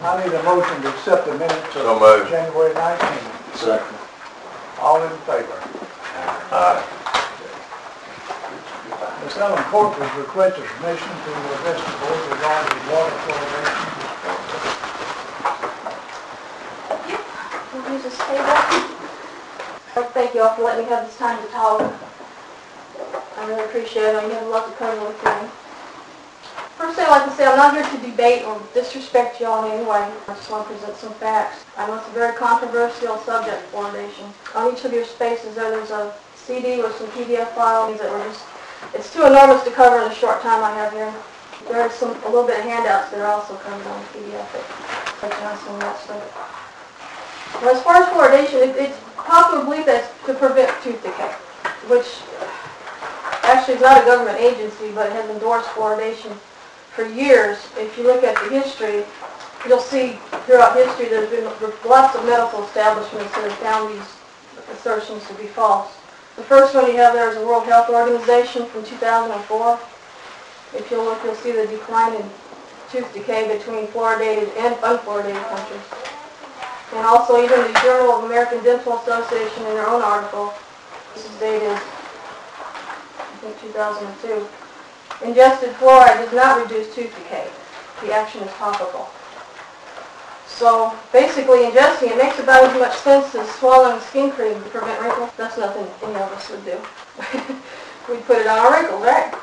I need a motion to accept the minutes So of moved. January 19th. Second. All in favor? Aye. Ms. Ellen Court was requested permission to address the board regarding water fluoridation. We'll use this table. Thank you all for letting me have this time to talk. I really appreciate it. You have a lot to cover with me. First thing I'd like to say, I'm not here to debate or disrespect you all in any way. I just want to present some facts. I know it's a very controversial subject, fluoridation. On each of your spaces there's a CD with some PDF files that were just, it's too enormous to cover in the short time I have here. There are a little bit of handouts that are also covered on the PDF that touch on some of that stuff. Well, as far as fluoridation, it's popular belief that it's to prevent tooth decay, which actually is not a government agency, but it has endorsed fluoridation for years. If you look at the history, you'll see throughout history there's been lots of medical establishments that have found these assertions to be false. The first one you have there is the World Health Organization from 2004. If you look, you'll see the decline in tooth decay between fluoridated and unfluoridated countries. And also even the Journal of American Dental Association in their own article, this is dated, I think, 2002, ingested fluoride does not reduce tooth decay. The action is topical. So basically ingesting it makes about as much sense as swallowing skin cream to prevent wrinkles. That's nothing any of us would do. We'd put it on our wrinkles, right?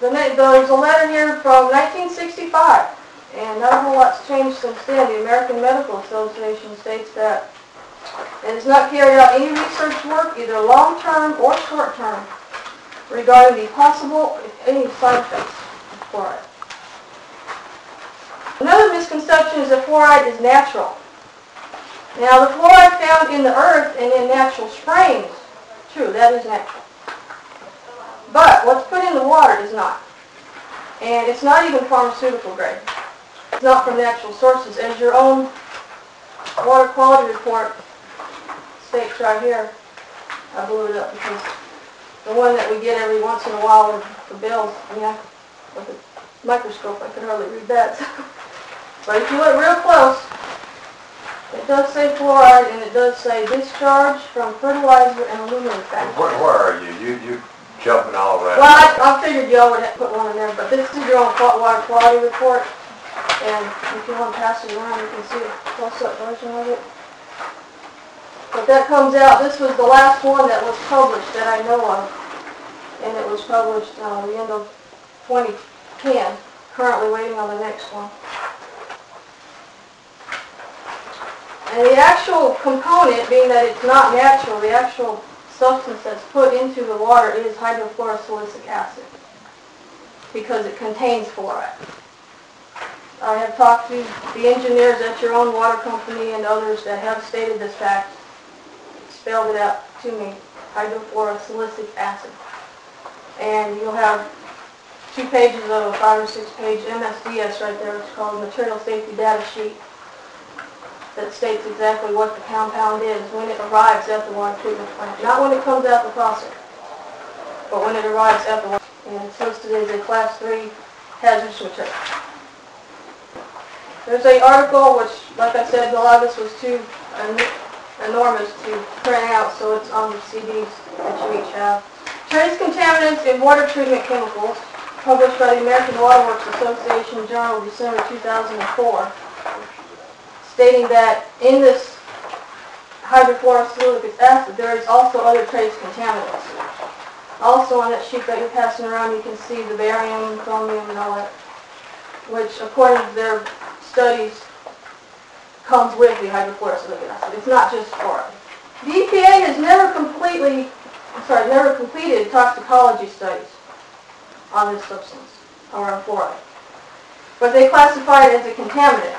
There's a letter here from 1965. And not a whole lot's changed since then. The American Medical Association states that it has not carried out any research work, either long-term or short-term, regarding the possible, if any, side effects of fluoride. Another misconception is that fluoride is natural. Now, the fluoride found in the earth and in natural springs, true, that is natural. But what's put in the water is not. And it's not even pharmaceutical grade. It's not from natural sources. As your own water quality report states right here, I blew it up because the one that we get every once in a while with the bills, yeah, with a microscope, I could hardly read that. But if you look real close, it does say fluoride and it does say discharge from fertilizer and aluminum factories. Where are you? You jumping all around. Well, I figured y'all would have put one in there, but this is your own water quality report. And if you want to pass it around, you can see a close-up version of it. But that comes out, this was the last one that was published that I know of. And it was published the end of 2010. Currently waiting on the next one. And the actual component, being that it's not natural, the actual substance that's put into the water is hydrofluorosilicic acid. Because it contains fluoride. I have talked to the engineers at your own water company and others that have stated this fact, spelled it out to me, hydrofluorosilicic acid. And you'll have 2 pages of a 5 or 6 page MSDS right there. It's called Material Safety Data Sheet that states exactly what the compound is when it arrives at the water treatment plant. Not when it comes out the faucet, but when it arrives at the water. And it's listed as a Class 3 hazardous material. There's an article which, like I said, a lot of this was too enormous to print out, so it's on the CDs that you each have. Trace contaminants in water treatment chemicals, published by the American Water Works Association Journal, December 2004, stating that in this hydrofluorosilicic acid there is also other trace contaminants. Also on that sheet that you're passing around you can see the barium, chromium, and all that, which according to their studies comes with the hydrofluorosilicic acid. It's not just fluoride. The EPA has never completed toxicology studies on this substance, or on fluoride. But they classify it as a contaminant.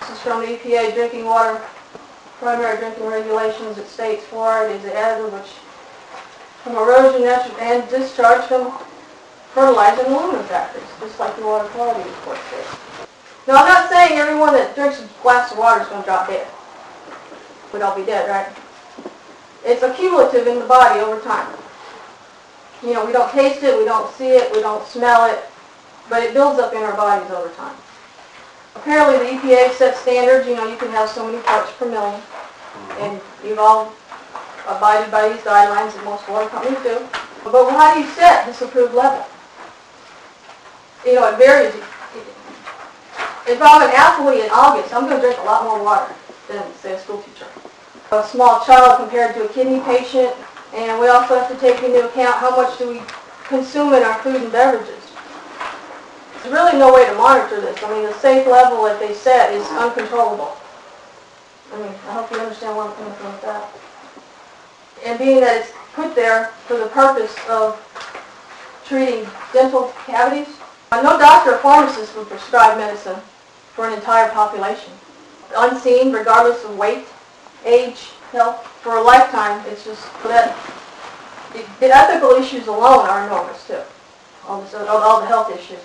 This is from the EPA drinking water, primary drinking regulations. It states fluoride is an additive which, from erosion and discharge from fertilizer and aluminum factories, just like the water quality report states. Now, I'm not saying everyone that drinks a glass of water is going to drop dead. We'd all be dead, right? It's accumulative in the body over time. You know, we don't taste it, we don't see it, we don't smell it, but it builds up in our bodies over time. Apparently the EPA set standards, you know, you can have so many parts per million. And you've all abided by these guidelines, and most water companies do. But how do you set this approved level? You know, it varies. If I'm an athlete in August, I'm going to drink a lot more water than, say, a school teacher. A small child compared to a kidney patient, and we also have to take into account how much do we consume in our food and beverages. There's really no way to monitor this. I mean, the safe level that they set is uncontrollable. I mean, I hope you understand where I'm coming from with that. And being that it's put there for the purpose of treating dental cavities, no doctor or pharmacist would prescribe medicine for an entire population. Unseen, regardless of weight, age, health, for a lifetime. It's just that the ethical issues alone are enormous too. All the health issues.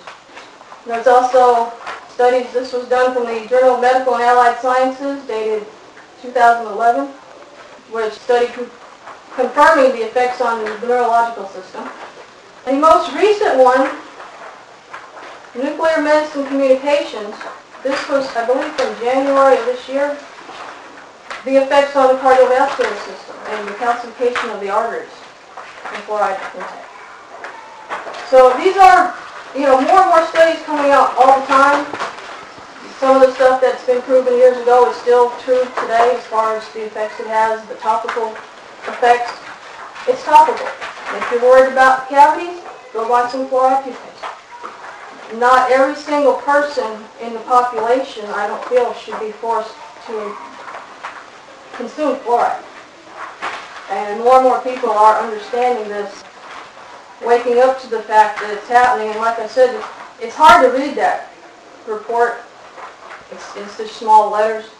There's also studies. This was done from the Journal of Medical and Allied Sciences, dated 2011, which studied confirming the effects on the neurological system. And the most recent one, Nuclear Medicine Communications, this was, I believe, from January of this year, the effects on the cardiovascular system and the calcification of the arteries and fluoride intake. So these are, you know, more and more studies coming out all the time. Some of the stuff that's been proven years ago is still true today as far as the effects it has, the topical effects. It's topical. If you're worried about cavities, go buy some fluoride toothpaste. Not every single person in the population, I don't feel, should be forced to consume fluoride. And more people are understanding this, waking up to the fact that it's happening. And like I said, it's hard to read that report. It's just small letters.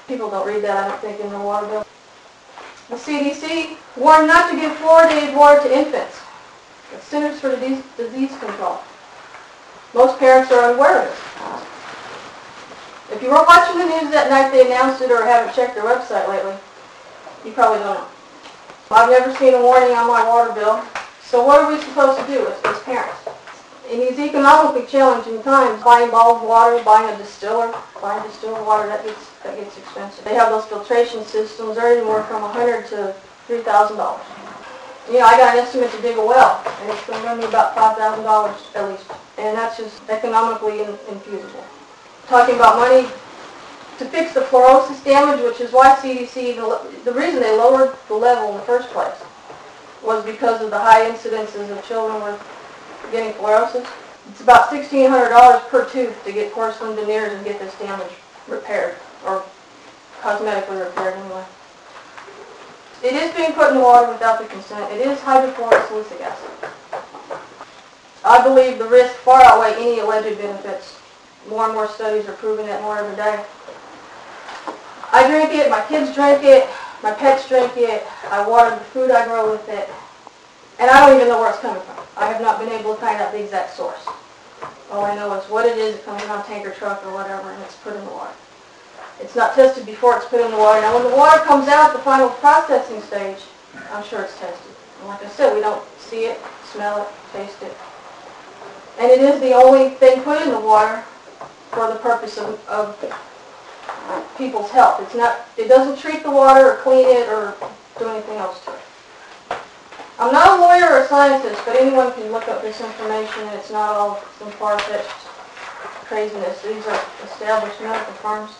People don't read that, I don't think, in their water bill. The CDC warned not to give fluoridated water to infants. The Centers for Disease Control. Most parents are unaware of it. If you weren't watching the news that night they announced it or haven't checked their website lately, you probably don't know. I've never seen a warning on my water bill. So what are we supposed to do as parents? In these economically challenging times, buying bottled water, buying distilled water, that gets expensive. They have those filtration systems. They're anywhere from $100 to $3,000. You know, I got an estimate to dig a well, and it's going to run me about $5,000 at least. And that's just economically infeasible. Talking about money to fix the fluorosis damage, which is why CDC, the reason they lowered the level in the first place was because of the high incidences of children with getting fluorosis. It's about $1,600 per tooth to get porcelain veneers and get this damage repaired, or cosmetically repaired anyway. It is being put in the water without the consent. It is hydrofluorosilicic acid. I believe the risks far outweigh any alleged benefits. More and more studies are proving that more every day. I drink it, my kids drink it, my pets drink it, I water the food I grow with it, and I don't even know where it's coming from. I have not been able to find out the exact source. All I know is what it is. It comes on a tanker truck or whatever, and it's put in the water. It's not tested before it's put in the water. Now, when the water comes out, the final processing stage, I'm sure it's tested. And like I said, we don't see it, smell it, taste it. And it is the only thing put in the water for the purpose of people's health. It doesn't treat the water or clean it or do anything else to it. I'm not a lawyer or a scientist, but anyone can look up this information, and it's not all some far-fetched craziness. These are established medical firms.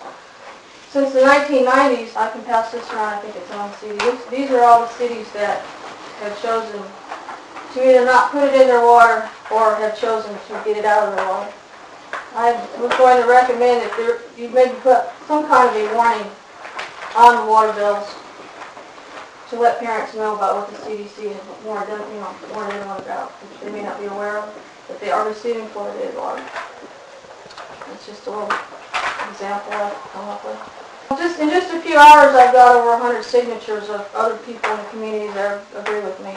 Since the 1990s, I can pass this around, I think it's on CD. These are all the cities that have chosen to either not put it in their water or have chosen to get it out of their water. I was going to recommend that you maybe put some kind of a warning on the water bills to let parents know about what the CDC has warned everyone about, which they may not be aware of, that they are receiving fluoridated water. That's just a little example I've come up with. In just a few hours, I've got over 100 signatures of other people in the community that agree with me.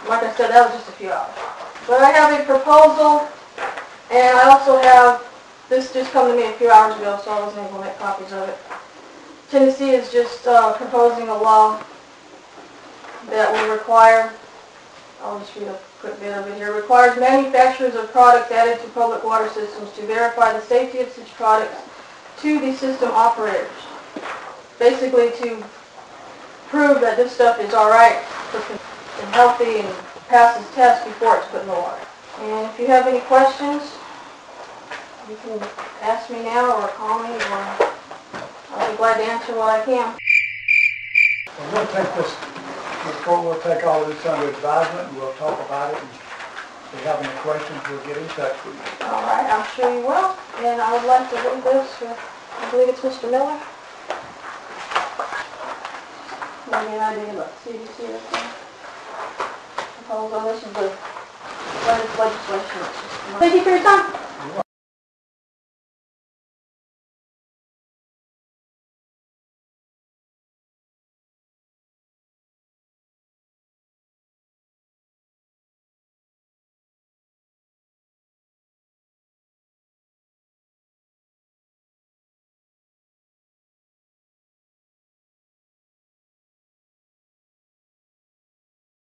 Like I said, that was just a few hours. But I have a proposal, and I also have, this just come to me a few hours ago, so I wasn't able to make copies of it. Tennessee is just proposing a law that will require, I'll just read a quick bit of it here, requires manufacturers of products added to public water systems to verify the safety of such products to the system operators, basically to prove that this stuff is all right and healthy and passes tests before it's put in the water. And if you have any questions, you can ask me now or call me, or I'll be glad to answer what I can. Well, we'll take this report, we'll take all this under advisement, and we'll talk about it. And if you have any questions, we'll get in touch with you. All right, I'm sure you will. And I would like to read this with, I believe it's Mr. Miller. Maybe an idea, but see if you see it there. Proposal, this is the latest legislation. Thank you for your time.